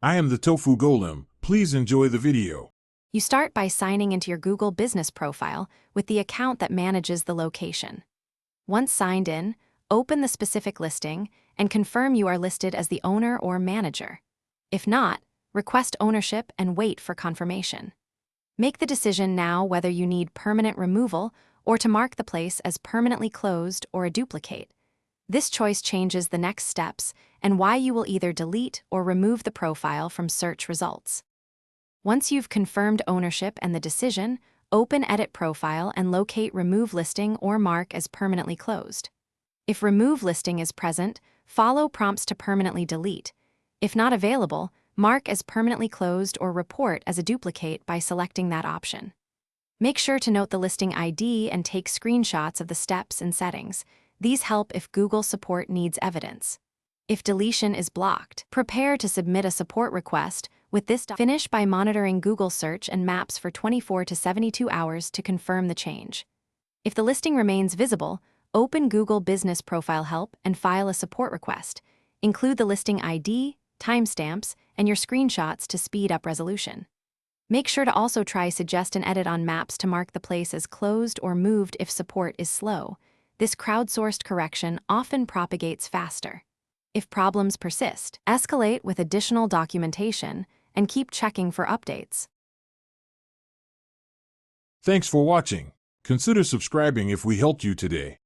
I am the Tofu Golem. Please enjoy the video. You start by signing into your Google business profile with the account that manages the location. Once signed in, open the specific listing and confirm you are listed as the owner or manager. If not, request ownership and wait for confirmation. Make the decision now whether you need permanent removal or to mark the place as permanently closed or a duplicate. This choice changes the next steps and why you will either delete or remove the profile from search results. Once you've confirmed ownership and the decision, open Edit Profile and locate Remove Listing or mark as permanently closed. If Remove Listing is present, follow prompts to permanently delete. If not available, mark as permanently closed or report as a duplicate by selecting that option. Make sure to note the listing ID and take screenshots of the steps and settings. These help if Google support needs evidence. If deletion is blocked, prepare to submit a support request. With this, finish by monitoring Google Search and Maps for 24 to 72 hours to confirm the change. If the listing remains visible, open Google Business Profile Help and file a support request. Include the listing ID, timestamps, and your screenshots to speed up resolution. Make sure to also try Suggest an Edit on Maps to mark the place as closed or moved if support is slow. This crowdsourced correction often propagates faster. If problems persist, escalate with additional documentation and keep checking for updates. Thanks for watching. Consider subscribing if we helped you today.